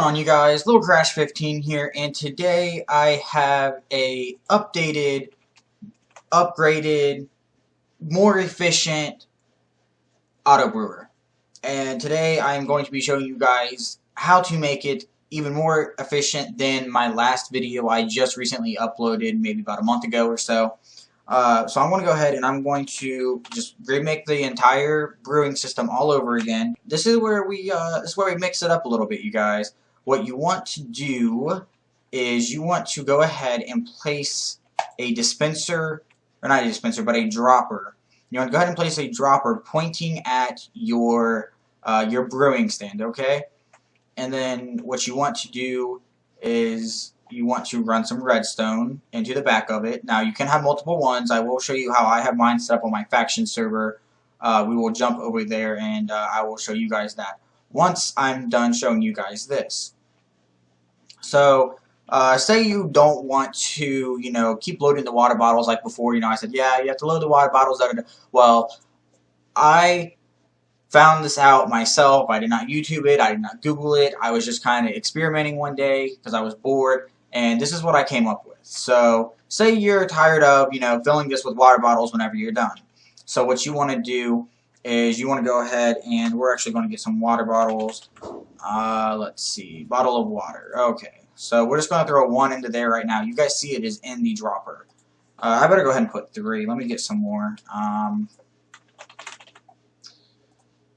on, you guys? Little Crash 15 here, and today I have a updated, upgraded, more efficient auto brewer. And today I am going to be showing you guys how to make it even more efficient than my last video I just recently uploaded, maybe about a month ago or so. So I'm going to go ahead and I'm going to just remake the entire brewing system all over again. This is where we mix it up a little bit, you guys. What you want to do is you want to go ahead and place a dispenser, or not a dispenser, but a dropper. You want to go ahead and place a dropper pointing at your brewing stand, okay? And then what you want to do is you want to run some redstone into the back of it. Now you can have multiple ones. I will show you how I have mine set up on my faction server. We will jump over there and I will show you guys that once I'm done showing you guys this. So say you don't want to, keep loading the water bottles like before. I said, yeah, you have to load the water bottles. Well, I found this out myself. I did not YouTube it. I did not Google it. I was just kind of experimenting one day because I was bored, and this is what I came up with. So say you're tired of, filling this with water bottles whenever you're done. So what you want to do is you want to go ahead and we're actually going to get some water bottles. Let's see, bottle of water. Okay, so we're just going to throw one into there right now. You guys see it is in the dropper. I better go ahead and put 3. Let me get some more.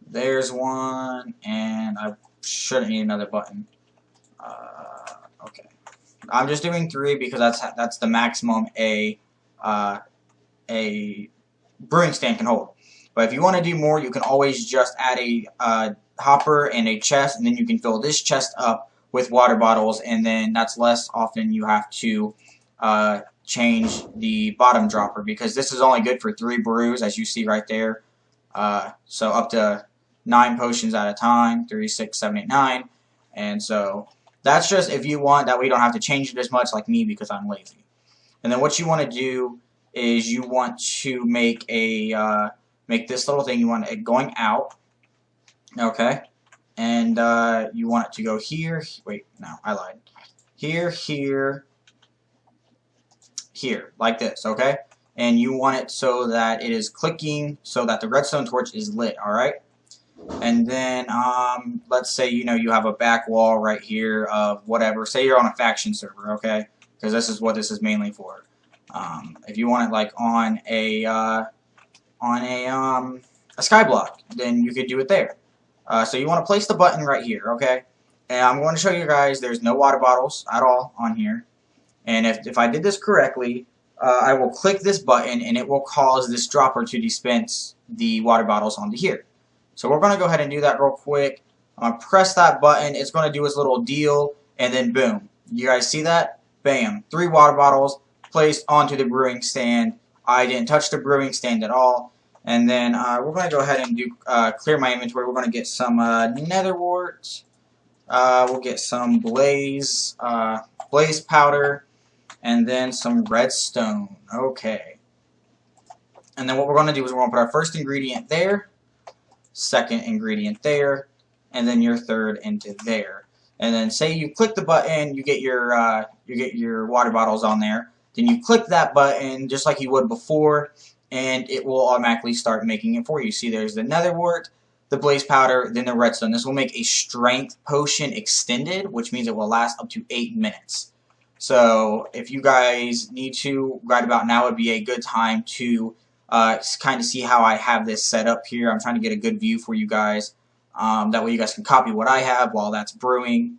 There's one, and I shouldn't need another button. Okay, I'm just doing 3 because that's the maximum a brewing stand can hold. But if you want to do more, you can always just add a hopper and a chest, and then you can fill this chest up with water bottles, and then that's less often you have to change the bottom dropper, because this is only good for 3 brews, as you see right there. So up to 9 potions at a time, 3, 6, 7, 8, 9, and so that's just if you want, that way you don't have to change it as much like me because I'm lazy. And then what you want to do is you want to make a make this little thing. You want it going out, okay, and you want it to go here. Wait, no, I lied. Here, here, here, like this, okay. And you want it so that it is clicking, so that the redstone torch is lit. All right. And then let's say you have a back wall right here of whatever. Say you're on a faction server, okay? Because this is what this is mainly for. If you want it like on a sky block, then you could do it there. So you want to place the button right here, okay? And I'm going to show you guys. There's no water bottles at all on here. And if I did this correctly, I will click this button and it will cause this dropper to dispense the water bottles onto here. So we're going to go ahead and do that real quick. I'm going to press that button. It's going to do its little deal, and then boom. You guys see that? Bam. 3 water bottles placed onto the brewing stand. I didn't touch the brewing stand at all. And then we're going to go ahead and do clear my inventory. We're going to get some nether wart. We'll get some blaze powder, and then some redstone. Okay. And then what we're going to do is we're going to put our first ingredient there, second ingredient there, and then your third into there. And then say you click the button, you get your water bottles on there. Then you click that button just like you would before, and it will automatically start making it for you. See, there's the nether wart, the blaze powder, then the redstone. This will make a strength potion extended, which means it will last up to 8 minutes. So if you guys need to, right about now would be a good time to kind of see how I have this set up here. I'm trying to get a good view for you guys. That way you guys can copy what I have while that's brewing.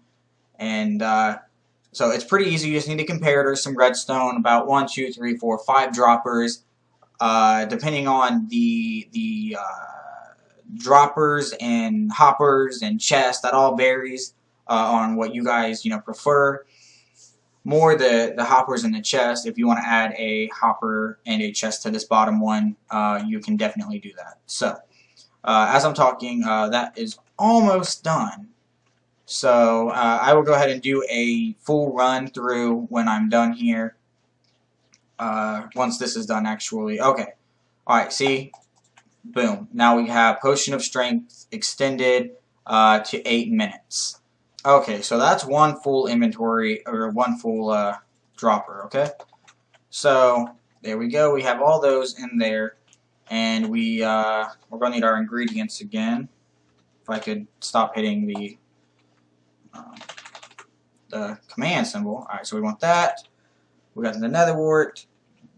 And so it's pretty easy. You just need a comparator, some redstone, about 1, 2, 3, 4, 5 droppers. Depending on the droppers and hoppers and chests, that all varies on what you guys prefer. More the hoppers and the chest. If you want to add a hopper and a chest to this bottom one, you can definitely do that. So as I'm talking, that is almost done. So I will go ahead and do a full run through when I'm done here. Once this is done, actually. Okay. Alright, see? Boom. Now we have Potion of Strength extended to 8 minutes. Okay, so that's one full inventory, or one full dropper, okay? So, there we go. We have all those in there. And we're going to need our ingredients again. If I could stop hitting the command symbol. Alright, so we want that. We got the nether wart.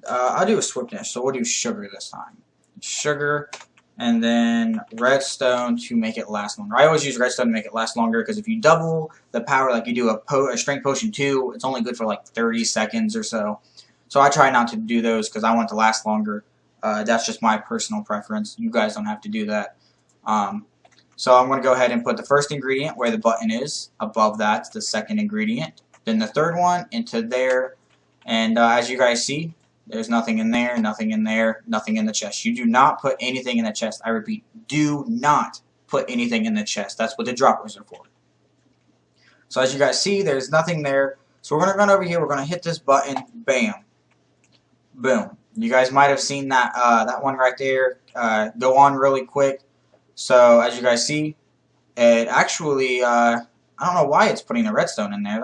I'll do a swiftness, so we'll do sugar this time. Sugar, and then redstone to make it last longer. I always use redstone to make it last longer, because if you double the power, like you do a strength potion 2, it's only good for like 30 seconds or so. So I try not to do those because I want it to last longer. That's just my personal preference. You guys don't have to do that. So I'm going to go ahead and put the first ingredient where the button is. Above that's the second ingredient. Then the third one into there. And as you guys see, there's nothing in there, nothing in there, nothing in the chest. You do not put anything in the chest. I repeat, do not put anything in the chest. That's what the droppers are for. So as you guys see, there's nothing there. So we're going to run over here. We're going to hit this button. Bam. Boom. You guys might have seen that that one right there go on really quick. So as you guys see, it actually I don't know why it's putting the redstone in there.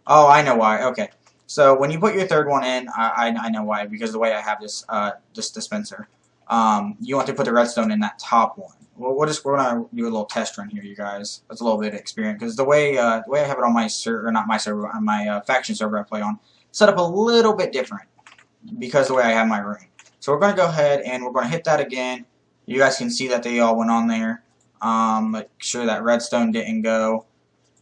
Oh, I know why. Okay. So when you put your third one in, I know why, because the way I have this this dispenser, you want to put the redstone in that top one. Well, we're gonna do a little test run here, you guys. That's a little bit of experience, because the way I have it on my server, not my server, on my faction server I play on, set up a little bit different, because the way I have my room. So we're gonna go ahead and we're gonna hit that again. You guys can see that they all went on there. Make sure that redstone didn't go.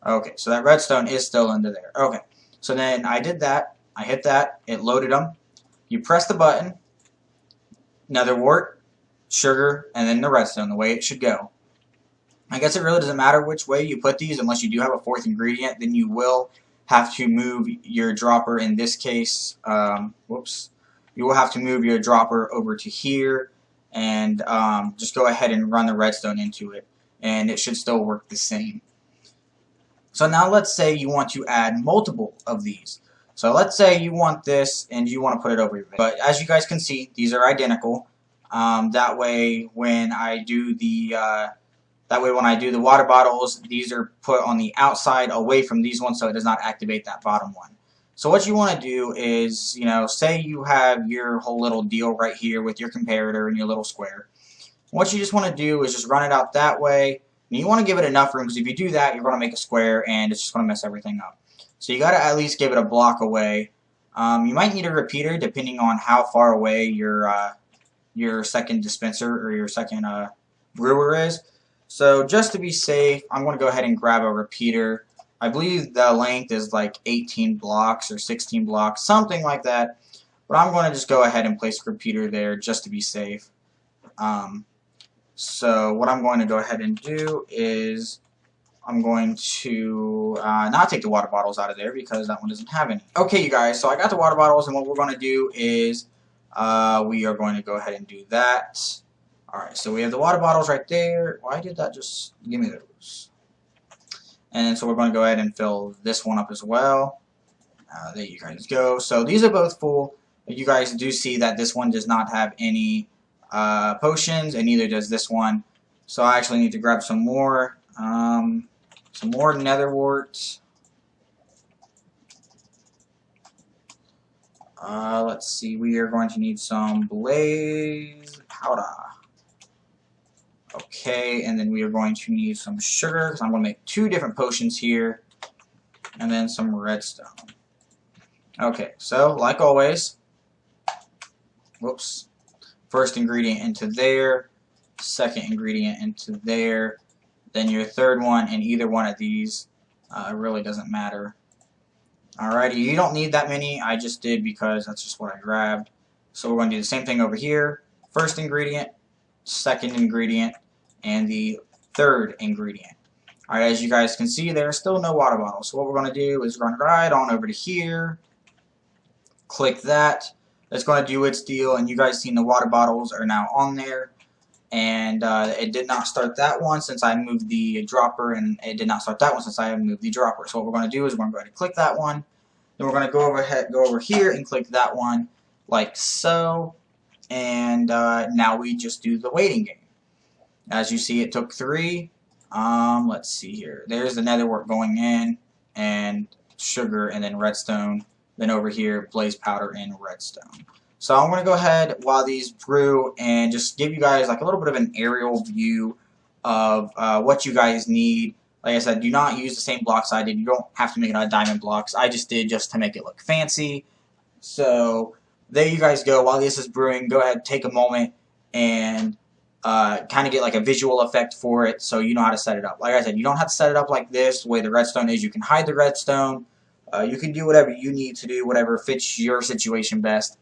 Okay, so that redstone is still into there. Okay. So then I did that, I hit that, it loaded them. You press the button, nether wart, sugar, and then the redstone, the way it should go. I guess it really doesn't matter which way you put these, unless you do have a fourth ingredient, then you will have to move your dropper, in this case, whoops, you will have to move your dropper over to here, and just go ahead and run the redstone into it, and it should still work the same. So now let's say you want to add multiple of these. So let's say you want this and you want to put it over your bed. But as you guys can see, these are identical. That way when I do the water bottles, these are put on the outside away from these ones, so it does not activate that bottom one. So what you want to do is, say you have your whole little deal right here with your comparator and your little square. What you just want to do is just run it out that way. And you want to give it enough room, because if you do that, you're going to make a square and it's just going to mess everything up. So you got to at least give it a block away. You might need a repeater depending on how far away your second dispenser or your second brewer is. So just to be safe, I'm going to go ahead and grab a repeater. I believe the length is like 18 blocks or 16 blocks, something like that. But I'm going to just go ahead and place a repeater there just to be safe. So what I'm going to go ahead and do is I'm going to not take the water bottles out of there, because that one doesn't have any. Okay, you guys, so I got the water bottles, and what we're going to do is we are going to go ahead and do that. Alright, so we have the water bottles right there. Why did that just give me those? And so we're going to go ahead and fill this one up as well. There you guys go. So these are both full. You guys do see that this one does not have any potions, and neither does this one. So I actually need to grab some more nether warts. Let's see, we are going to need some blaze powder. Okay, and then we are going to need some sugar, because I'm going to make 2 different potions here, and then some redstone. Okay, so like always, whoops, first ingredient into there, second ingredient into there, then your third one in either one of these. It really doesn't matter. Alrighty, you don't need that many. I just did because that's just what I grabbed. So we're going to do the same thing over here. First ingredient, second ingredient, and the third ingredient. Alright, as you guys can see, there's still no water bottle. So what we're going to do is run right on over to here. Click that. It's going to do its deal, and you guys seen the water bottles are now on there. And it did not start that one since I moved the dropper, and it did not start that one since I moved the dropper. So what we're going to do is we're going to go ahead and click that one. Then we're going to go over here and click that one like so. And now we just do the waiting game. As you see, it took 3. Let's see here. There's the netherwork going in, and sugar, and then redstone. Then over here, blaze powder and redstone. So I'm going to go ahead while these brew and just give you guys like a little bit of an aerial view of what you guys need. Like I said, do not use the same blocks I did. You don't have to make it out of diamond blocks. I just did just to make it look fancy. So there you guys go. While this is brewing, go ahead, take a moment and kind of get like a visual effect for it so you know how to set it up. Like I said, you don't have to set it up like this, the way the redstone is. You can hide the redstone. You can do whatever you need to do, whatever fits your situation best.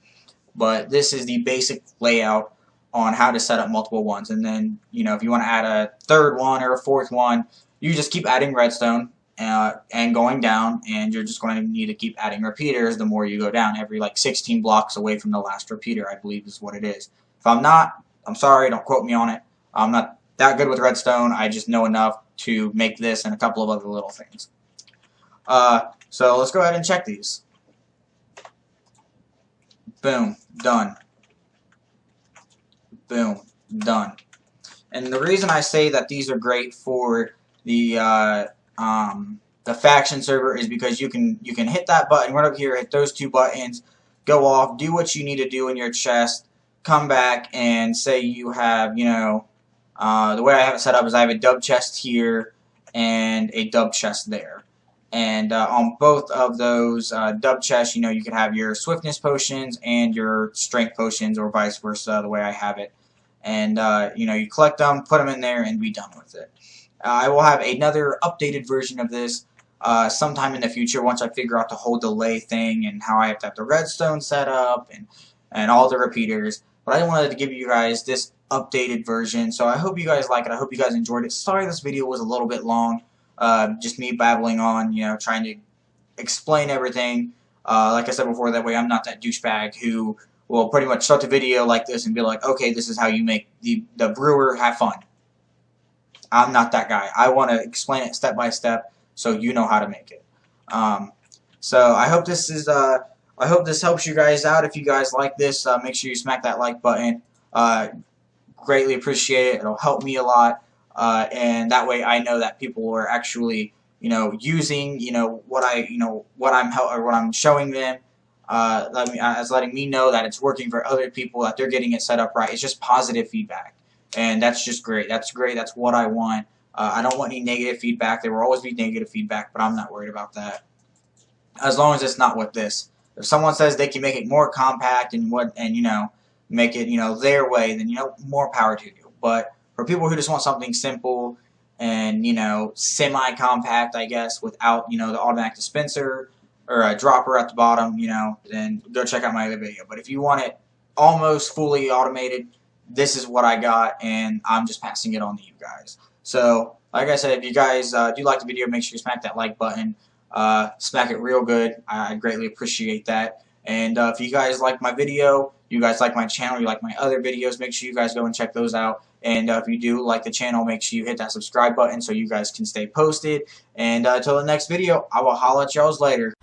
But this is the basic layout on how to set up multiple ones. And then, you know, if you want to add a third one or a fourth one, you just keep adding redstone and going down, and you're just going to need to keep adding repeaters the more you go down. Every like 16 blocks away from the last repeater, I believe is what it is. If I'm not, I'm sorry, don't quote me on it. I'm not that good with redstone. I just know enough to make this and a couple of other little things. So let's go ahead and check these. Boom, done. Boom, done. And the reason I say that these are great for the faction server is because you can hit that button right up here, hit those two buttons, go off, do what you need to do in your chest, come back and say you have, you know, the way I have it set up is I have a dub chest here and a dub chest there. And on both of those dub chests, you know, you can have your swiftness potions and your strength potions, or vice versa, the way I have it. And, you know, you collect them, put them in there, and be done with it. I will have another updated version of this sometime in the future once I figure out the whole delay thing and how I have to have the redstone set up and all the repeaters. But I wanted to give you guys this updated version, so I hope you guys like it. I hope you guys enjoyed it. Sorry this video was a little bit long. Just me babbling on, you know, trying to explain everything. Like I said before, that way I'm not that douchebag who will pretty much start the video like this and be like, okay, this is how you make the brewer have fun. I'm not that guy. I want to explain it step by step so you know how to make it. So I hope this is I hope this helps you guys out. If you guys like this, make sure you smack that like button. Greatly appreciate it. It'll help me a lot. And that way I know that people are actually, you know, using, you know, what I'm showing them. Letting me know that it's working for other people, that they're getting it set up right. It's just positive feedback, and that's just great. That's great. That's what I want. I don't want any negative feedback. There will always be negative feedback, but I'm not worried about that, as long as it's not with this. If someone says they can make it more compact and you know, make it, you know, their way, then, you know, more power to you. But for people who just want something simple and, you know, semi-compact, I guess, without, you know, the automatic dispenser or a dropper at the bottom, you know, then go check out my other video. But if you want it almost fully automated, this is what I got, and I'm just passing it on to you guys. So, like I said, if you guys do like the video, make sure you smack that like button. Smack it real good. I greatly appreciate that. And if you guys like my video, you guys like my channel, you like my other videos, make sure you guys go and check those out. And if you do like the channel, make sure you hit that subscribe button so you guys can stay posted. And until the next video, I will holla at y'all later.